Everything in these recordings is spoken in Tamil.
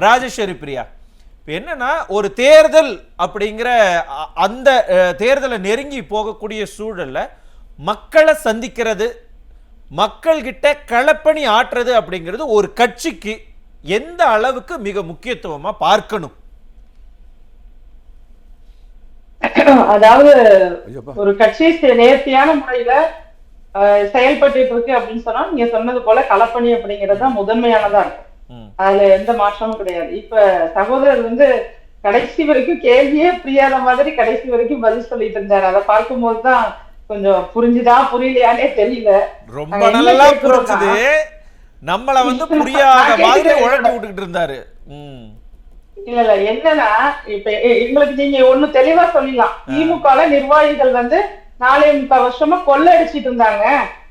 ராஜேஸ்வரி பிரியா, இப்போ என்னன்னா ஒரு தேர்தல் அப்படிங்கிற அந்த தேர்தலை நெருங்கி போகக்கூடிய சூழல்ல மக்களை சந்திக்கிறது, மக்கள்கிட்ட களப்பணி ஆற்றுறது அப்படிங்கிறது ஒரு கட்சிக்கு எந்த அளவுக்கு மிக முக்கியத்துவமா பார்க்கணும்? அதாவது ஒரு கட்சி நேர்த்தியான முறையில செயல்பட்டு இருக்கு அப்படின்னு சொன்னா நீங்க சொன்னது போல களப்பணி அப்படிங்கிறது தான் முதன்மையானதா இருக்கும். அதுல எந்த மாற்றமும் கிடையாது. இப்ப சகோதரர் கடைசி வரைக்கும் கேள்வியே புரியாத மாதிரி கடைசி வரைக்கும் பதில் சொல்லிட்டு இருந்தாரு. அதை பார்க்கும் போதுதான் கொஞ்சம் புரிஞ்சுதா புரியலையானே தெரியல. ரொம்ப நல்லா புரிஞ்சுது, நம்மள புரியாத மாதிரி உழட்டி விட்டுக்கிட்டு இருந்தாரு. இல்ல என்னன்னா இப்ப எங்களுக்கு நீங்க ஒண்ணு தெளிவா சொல்லிடலாம். திமுக நிர்வாகிகள் 4.25 வருஷமா கொள்ளை அடிச்சிட்டு இருந்தாங்க.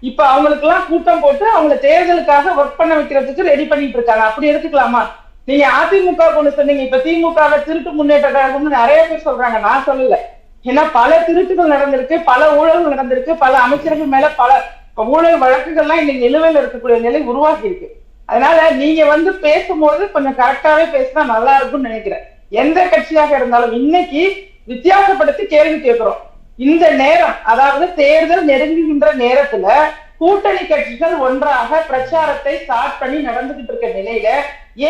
இப்ப அவங்களுக்கு எல்லாம் கூட்டம் போட்டு அவங்களை தேர்தலுக்காக ஒர்க் பண்ண வைக்கிறதுக்கு ரெடி பண்ணிட்டு இருக்காங்க. அப்படி எடுத்துக்கலாமா? நீங்க அதிமுக ஒண்ணு சொன்னீங்க, இப்ப திமுக திருட்டு முன்னேற்ற கழகம்னு நிறைய பேர் சொல்றாங்க. நான் சொல்லல. ஏன்னா பல திருட்டுகள் நடந்திருக்கு, பல ஊழல்கள் நடந்திருக்கு, பல அமைச்சர்கள் மேல பல ஊழல் வழக்குகள்லாம் இன்னைக்கு நிலுவையில் இருக்கக்கூடிய நிலை உருவாகி இருக்கு. அதனால நீங்க பேசும்போது கொஞ்சம் கரெக்டாவே பேசினா நல்லா இருக்கும்னு நினைக்கிறேன். எந்த கட்சியாக இருந்தாலும் இன்னைக்கு வித்தியாசப்படுத்தி கேள்வி கேட்கிறோம். இந்த நேரம், அதாவது தேர்தல் நெருங்குகின்ற நேரத்துல கூட்டணி கட்சிகள் ஒன்றாக பிரச்சாரத்தை ஸ்டார்ட் பண்ணி நடந்துகிட்டு இருக்க நிலையில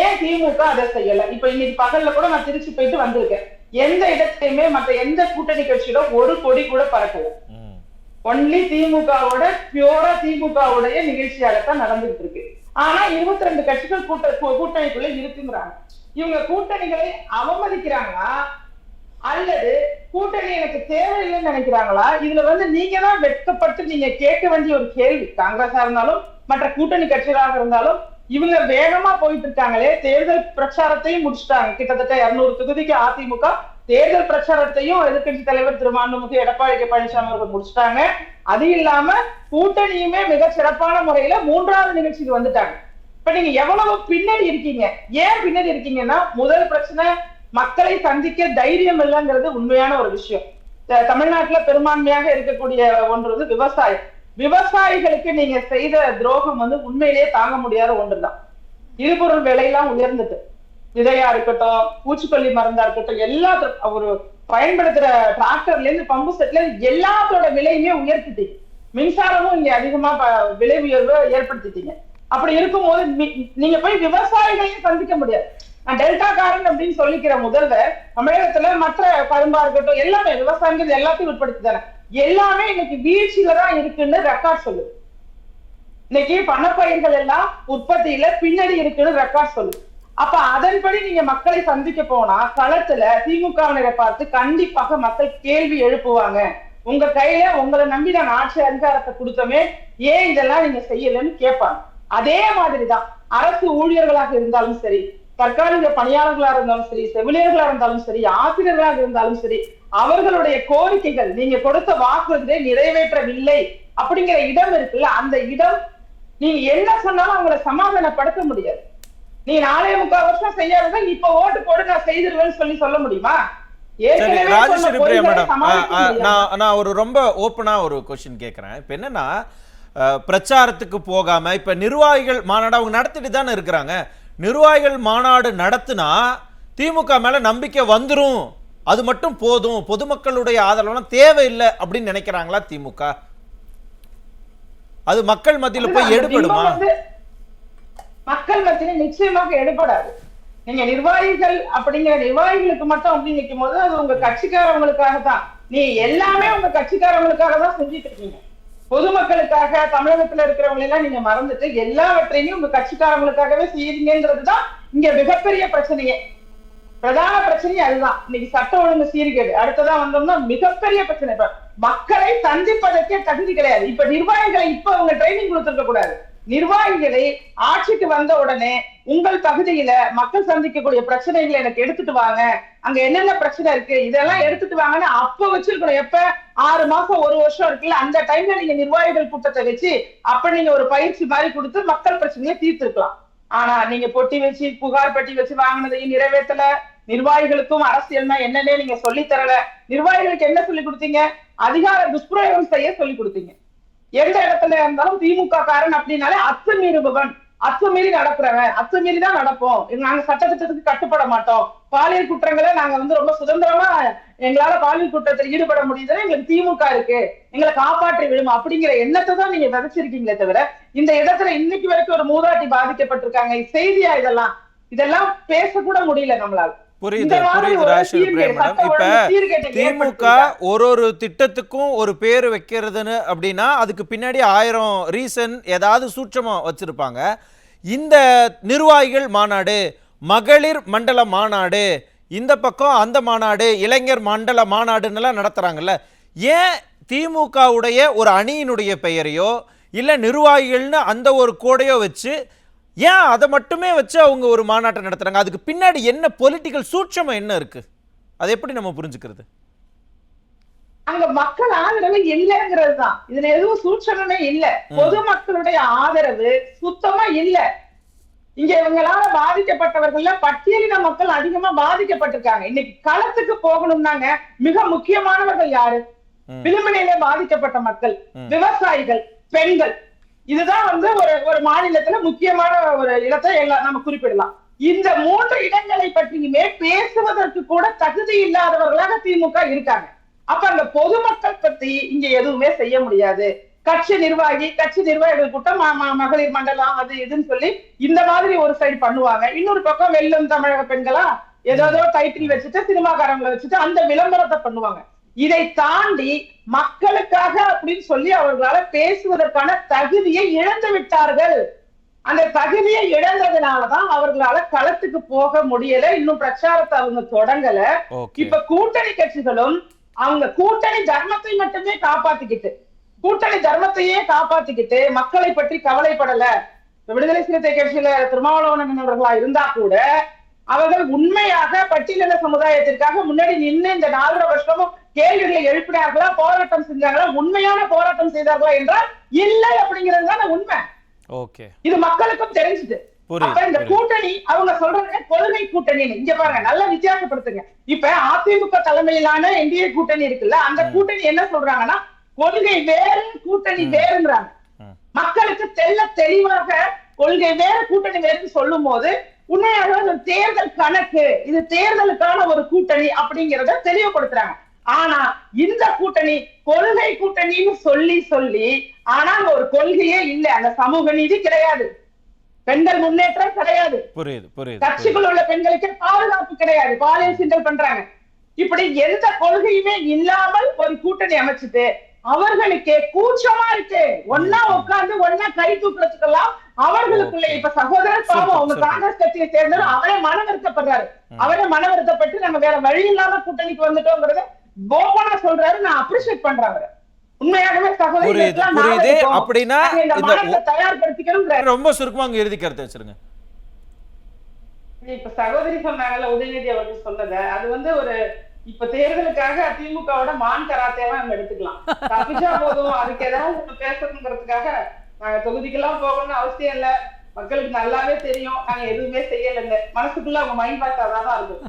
ஏன் திமுக அதை செய்யல? இப்ப இன்னைக்கு பகல்ல கூட நான் திருச்சி போயிட்டு வந்திருக்கேன். எந்த இடத்தையுமே மற்ற எந்த கூட்டணி கட்சியோட ஒரு கொடி கூட பறக்கல. ஒன்லி திமுகவோட பியூரா திமுகவுடைய நிகழ்ச்சியாகத்தான் நடந்துகிட்டு இருக்கு. ஆனா 22 கட்சிகள் கூட்டணிக்குள்ள இருக்குங்கிறாங்க. இவங்க கூட்டணிகளை அவமதிக்கிறாங்களா அல்லது கூட்டணி எனக்கு தேவையில்லைன்னு நினைக்கிறாங்களா? இதுல நீங்க தான் வெட்கப்பட்டு நீங்க கேட்க வேண்டிய ஒரு கேள்வி. காங்கிரஸா இருந்தாலும் மற்ற கூட்டணி கட்சிகளாக இருந்தாலும் இவங்க வேகமா போயிட்டு இருக்காங்களே. தேர்தல் பிரச்சாரத்தையும் முடிச்சுட்டாங்க. கிட்டத்தட்ட 200 தொகுதிக்கு அதிமுக தேர்தல் பிரச்சாரத்தையும் எதிர்கட்சி தலைவர் திரு மாண்புமிகு எடப்பாடி கே பழனிசாமி அவர்கள் முடிச்சுட்டாங்க. அது இல்லாம கூட்டணியுமே மிக சிறப்பான முறையில 3வது நிகழ்ச்சிக்கு வந்துட்டாங்க. இப்ப நீங்க எவ்வளவு பின்னாடி இருக்கீங்க? ஏன் பின்னாடி இருக்கீங்கன்னா, முதல் பிரச்சனை மக்களை சந்திக்க தைரியம் இல்லைங்கிறது உண்மையான ஒரு விஷயம். தமிழ்நாட்டுல பெரும்பான்மையாக இருக்கக்கூடிய ஒன்று விவசாயம். விவசாயிகளுக்கு நீங்க செய்த துரோகம் உண்மையிலேயே தாங்க முடியாத ஒன்றுதான். இருபொருள் விலையெல்லாம் உயர்ந்துட்டு, விதையா இருக்கட்டும், பூச்சிக்கொல்லி மருந்தா இருக்கட்டும், எல்லாத்துக்கும் ஒரு பயன்படுத்துற டிராக்டர்ல இருந்து பம்பு செட்ல எல்லாத்தோட விலையுமே உயர்த்திட்டீங்க. மின்சாரமும் இங்க அதிகமா விலை உயர்வு ஏற்படுத்திட்டீங்க. அப்படி இருக்கும்போது நீங்க போய் விவசாயிகளையும் சந்திக்க முடியாது. நான் டெல்டா காரன் அப்படின்னு சொல்லிக்கிற முதல்வர் தமிழகத்துல மற்ற கரும்பா இருக்கட்டும் எல்லாமே விவசாயிகள் எல்லாத்தையும் உட்படுத்தி தானே எல்லாமே இன்னைக்கு வீழ்ச்சியில தான் இருக்குன்னு ரெக்கார்ட் சொல்லுது. இன்னைக்கு பணப்பயிர்கள் எல்லாம் உற்பத்தியில பின்னாடி இருக்குன்னு ரெக்கார்ட் சொல்லுது. அப்ப அதன்படி நீங்க மக்களை சந்திக்க போனா களத்துல திமுகவினரை பார்த்து கண்டிப்பாக மக்கள் கேள்வி எழுப்புவாங்க. உங்க கையில உங்களை நம்பி நான் ஆட்சி அதிகாரத்தை கொடுத்தோமே, ஏன் இதெல்லாம் நீங்க செய்யலன்னு கேட்பாங்க. அதே மாதிரிதான் அரசு ஊழியர்களாக இருந்தாலும் சரி, தற்காலிக பணியாளர்களா இருந்தாலும் சரி, செவிலியர்களா இருந்தாலும் சரி, ஆசிரியர்களாக இருந்தாலும் சரி, அவர்களுடைய கோரிக்கைகள் நீங்க கொடுத்த வாக்குறுதியை நிறைவேற்றவில்லை அப்படிங்கிற இடம் இருக்குல்ல, அந்த இடம் நீங்க என்ன சொன்னாலும் அவங்களை சமாதானப்படுத்த முடியாது. நீ 4.25 வருஷம் செய்யாததான் இப்ப ஓட்டு போட்டு நான் செய்திருவேன்னு சொல்ல முடியுமா? ராஜேஸ்வரி பிரியா மேடம், நான் ஒரு ரொம்ப ஓப்பனா ஒரு கொஸ்டின் கேட்கிறேன். இப்ப என்னன்னா, பிரச்சாரத்துக்கு போகாம இப்ப நிர்வாகிகள் மாநாடு அவங்க நடத்திட்டு தானே இருக்கிறாங்க. நிர்வாகிகள் மாநாடு நடத்தினா திமுக மேல நம்பிக்கை வந்துரும், அது மட்டும் போதும், பொதுமக்களுடைய ஆதரவுலாம் தேவையில்லை அப்படின்னு நினைக்கிறாங்களா திமுக? அது மக்கள் மத்தியில போய் எடுபடுமா? மக்கள் மத்தியில நிச்சயமாக எடுபடாது. நீங்க நிர்வாகிகள் அப்படிங்கிற நிர்வாகிகளுக்கு மட்டும் அப்படி நிற்கும் போது அது உங்க கட்சிக்காரவங்களுக்காக தான். நீ எல்லாமே உங்க கட்சிக்காரவங்களுக்காக தான் செஞ்சுட்டு இருக்கீங்க. பொதுமக்களுக்காக தமிழகத்துல இருக்கிறவங்க எல்லாம் நீங்க மறந்துட்டு எல்லாவற்றையும் உங்க கட்சிக்காரங்களுக்காகவே செய்யுங்கன்றதுதான் இங்க மிகப்பெரிய பிரச்சனையே. பிரதான பிரச்சனையே அதுதான். இன்னைக்கு சட்ட ஒழுங்கு சீர்கேடு. அடுத்ததான் வந்தோம்னா மிகப்பெரிய பிரச்சனை. இப்ப மக்களை சந்திப்பதற்கே தகுதி கிடையாது. இப்ப நிர்வாகிகளை இப்ப அவங்க ட்ரைனிங் கொடுத்துருக்க கூடாது. நிர்வாகிகளை ஆட்சிக்கு வந்த உடனே உங்கள் பகுதியில மக்கள் சந்திக்கக்கூடிய பிரச்சனைகளை எனக்கு எடுத்துட்டு வாங்க, அங்க என்னென்ன பிரச்சனை இருக்கு இதெல்லாம் எடுத்துட்டு வாங்கன்னு அப்ப வச்சிருக்கணும். எப்ப 6 மாசம் 1 வருஷம் இருக்குல்ல, அந்த டைம்ல நீங்க நிர்வாகிகள் கூட்டத்தை வச்சு அப்ப நீங்க ஒரு பயிற்சி மாதிரி கொடுத்து மக்கள் பிரச்சனையை தீர்த்திருக்கலாம். ஆனா நீங்க பொட்டி வச்சு புகார் பெட்டி வச்சு வாங்கினதையும் நிறைவேற்றல. நிர்வாகிகளுக்கும் அரசியல்னா என்னன்னே நீங்க சொல்லி தரல. நிர்வாகிகளுக்கு என்ன சொல்லி கொடுத்தீங்க? அதிகார துஷ்பிரயோகம் செய்ய சொல்லி கொடுத்தீங்க. எந்த இடத்துல இருந்தாலும் திமுக காரன் அப்படின்னாலே அத்துமீறுபவன், அத்துமீறி நடக்கிறவன், அத்துமீறி தான் நடப்போம், நாங்க சட்டத்திட்டத்துக்கு கட்டுப்பட மாட்டோம், பாலியல் குற்றங்களை நாங்க வந்து ரொம்ப சுதந்திரமா எங்களால பாலியல் குற்றத்தில் ஈடுபட முடியுதுன்னா எங்களுக்கு திமுக இருக்கு, எங்களை காப்பாற்றி விடுமா அப்படிங்கிற எண்ணத்தை தான் நீங்க விதைச்சிருக்கீங்களே தவிர இந்த இடத்துல இன்னைக்கு வரைக்கும் ஒரு மூதாட்டி பாதிக்கப்பட்டிருக்காங்க. செய்தியா இதெல்லாம் பேசக்கூட முடியல நம்மளால. புரியுது ராஜசேகர் மேடம். இப்ப திமுக ஒரு திட்டத்துக்கும் ஒரு பேர் வைக்கிறதுன்னு அப்படின்னா அதுக்கு பின்னாடி 1000 ரீசன் ஏதாவது சூட்சமா வச்சிருப்பாங்க. இந்த நிர்வாகிகள் மாநாடு, மகளிர் மண்டல மாநாடு, இந்த பக்கம் அந்த மாநாடு, இளைஞர் மண்டல மாநாடுன்னு நடத்துறாங்கல்ல, ஏன் திமுகவுடைய ஒரு அணியினுடைய பெயரையோ இல்ல நிர்வாகிகள்னு அந்த ஒரு கோடையோ வச்சு ஏன் அதை மட்டுமே வச்சு அவங்க ஒரு மாநாட்டை நடத்துறாங்க? அதுக்கு பின்னாடி என்ன பொலிட்டிக்கல் சூட்சமா என்ன இருக்கு? அதை எப்படி நம்ம புரிஞ்சுக்கிறது? அங்க மக்கள் ஆதரவு இல்லைங்கிறது தான். இதுல எதுவும் சூட்சமே இல்ல. பொதுமக்களுடைய ஆதரவு சுத்தமா இல்ல. இங்க இவங்களால பாதிக்கப்பட்டவர்கள்ல பட்டியலின மக்கள் அதிகமா பாதிக்கப்பட்டிருக்காங்க. இன்னைக்கு களத்துக்கு போகணும்னாங்க மிக முக்கியமானவர்கள் யாரு? விளிம்புநிலை பாதிக்கப்பட்ட மக்கள், விவசாயிகள், பெண்கள். இதுதான் வந்து ஒரு மாநிலத்துல முக்கியமான ஒரு இடத்தை நம்ம குறிப்பிடலாம். இந்த 3 இடங்களை பற்றியுமே பேசுவதற்கு கூட தகுதி இல்லாதவர்களாக திமுக இருக்காங்க. அப்ப அந்த பொதுமக்கள் பத்தி இங்க எதுவுமே செய்ய முடியாது. கட்சி நிர்வாகிகள் கூட்டம், மகளிர் மண்டலம், அது இதுன்னு சொல்லி இந்த மாதிரி ஒரு சைடு பண்ணுவாங்க. இன்னொரு பக்கம் வெல்லும் தமிழக பெண்களா ஏதோ டைட்டில் வச்சுட்டு சினிமாக்காரங்களை வச்சுட்டு அந்த விளம்பரத்தை பண்ணுவாங்க. இதை தாண்டி மக்களுக்காக அப்படின்னு சொல்லி அவர்களால பேசுவதற்கான தகுதியை இழந்து விட்டார்கள். அந்த தகுதியை இழந்ததுனாலதான் அவர்களால களத்துக்கு போக முடியல. இன்னும் பிரச்சாரத்தை அவங்க தொடங்கல. இப்ப கூட்டணி கட்சிகளும் அவங்க கூட்டணி தர்மத்தை மட்டுமே காப்பாத்திக்கிட்டு மக்களை பற்றி கவலைப்படல. விடுதலை சிறுத்தை கட்சியில திருமாவளவன் அவர்களா இருந்தா கூட அவர்கள் உண்மையாக பட்டியலின சமுதாயத்திற்காக முன்னாடி நின்று இந்த 4.5 வருஷமும் கேள்விகளை எழுப்பினார்களா, போராட்டம் செஞ்சாங்களா, உண்மையான போராட்டம் செய்தார்களா என்றால் இல்லை அப்படிங்கிறது தான் உண்மை. இது மக்களுக்கும் தெரிஞ்சுது. அப்ப இந்த கூட்டணி அவங்க சொல்றாங்க கொள்கை கூட்டணி. இங்க பாருங்க, நல்லா வித்தியாசப்படுத்துங்க. இப்ப அதிமுக தலைமையிலான என்டிஏ கூட்டணி இருக்குல்ல, அந்த கூட்டணி என்ன சொல்றாங்கன்னா கொள்கை வேறு கூட்டணி வேறுங்கிறாங்க. மக்களுக்கு தெளிவாக கொள்கை வேறு கூட்டணி வேறுன்னு சொல்லும் போது உண்மையாக தேர்தல் கணக்கு, இது தேர்தலுக்கான ஒரு கூட்டணி அப்படிங்கறத தெளிவுபடுத்துறாங்க. ஆனா இந்த கூட்டணி கொள்கை கூட்டணின்னு சொல்லி ஆனா அங்க ஒரு கொள்கையே இல்ல. அந்த சமூக நீதி கிடையாது, பெண்கள் முன்னேற்றம் கிடையாது, கட்சிக்குள் உள்ள பெண்களுக்கு பாதுகாப்பு கிடையாது, பாலியல் சீண்டல் பண்றாங்க. இப்படி எந்த கொள்கையுமே இல்லாமல் ஒரு கூட்டணி அமைச்சிட்டு அவர்களுக்கே கூச்சமா இருக்கு. ஒன்னா உட்கார்ந்து ஒன்னா கை தூக்குறதுக்கெல்லாம் அவர்களுக்குள்ள இப்ப சகோதரர் பாவம் அவங்க காங்கிரஸ் கட்சியை சேர்ந்தவர் அவரே மனவருத்தப்பட்டு நம்ம வேற வழி இல்லாம கூட்டணிக்கு வந்துட்டோங்கிறத கோபனா சொல்றாரு. நான் அப்ரிஷியேட் பண்றேன் அவரை. உண்மையாகவே சகோதரர் அப்படின்னா தயார்படுத்திக்கணும். ரொம்ப சுருக்கமா இறுதி கருத்தை வச்சிருங்க. இப்ப சகோதரி சொன்னாங்கல்ல, உதயநிதி அவர்கள் சொன்னத, அது வந்து ஒரு இப்ப தேர்தலுக்காக திமுகவோட மான் கராத்தேலாம் நம்ம எடுத்துக்கலாம். தப்பிச்சா போதும், அதுக்கு ஏதாவது பேசணுங்கிறதுக்காக நாங்க தொகுதிக்கெல்லாம் போகணும்னு அவசியம் இல்ல. மக்களுக்கு நல்லாவே தெரியும் நாங்க எதுவுமே செய்யலைன்னு. மனசுக்குள்ள அவங்க மைண்ட் வாஷ் அதான் இருக்கும்.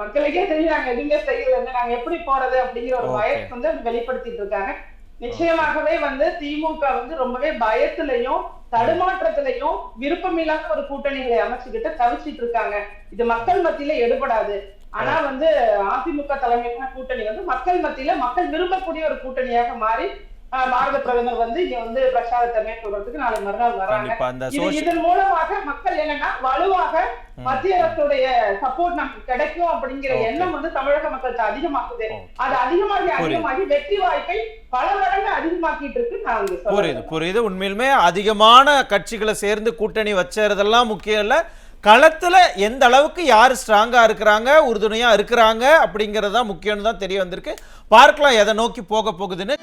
மக்களுக்கே தெரியும் நாங்க எதுவுமே செய்யலைன்னு. நாங்க எப்படி போறது அப்படிங்கிற ஒரு பயத்தை வந்து வெளிப்படுத்திட்டு இருக்காங்க. நிச்சயமாகவே வந்து திமுக வந்து ரொம்பவே பயத்திலையும் தடுமாற்றத்திலையும் விருப்பம் இல்லாத ஒரு கூட்டணிகளை அமைச்சுக்கிட்டு தவிச்சிட்டு இருக்காங்க. இது மக்கள் மத்தியில எடுபடாது. ஆனா வந்து அதிமுக தலைமையிலான கூட்டணி வந்து மக்கள் மத்தியில மக்கள் விரும்பக்கூடிய ஒரு கூட்டணியாக மாறி பாரத பிரதமர் வந்து இங்க வந்து பிரச்சாரத்தை மேற்கொள்றதுக்கு நாளை மறுநாள் வராங்க. இதன் மூலமாக மக்கள் என்னன்னா வலுவாக மத்திய அரசுடைய சப்போர்ட் நமக்கு கிடைக்கும் அப்படிங்கிற எண்ணம் வந்து தமிழக மக்களுக்கு அதிகமாகுது. அது அதிகமாகி வெற்றி வாய்ப்பை பல மடங்கு அதிகமாக்கிட்டு இருக்கு. நான் வந்து புரியுது. உண்மையிலுமே அதிகமான கட்சிகளை சேர்ந்து கூட்டணி வச்சதெல்லாம் முக்கியம் இல்ல, களத்துல எந்த அளவுக்கு யார் ஸ்ட்ராங்கா இருக்கிறாங்க, உறுதுணையா இருக்கிறாங்க அப்படிங்கறதுதான் முக்கியம்னு தான் தெரிய வந்திருக்கு. பார்க்கலாம் எதை நோக்கி போக போகுதுன்னு.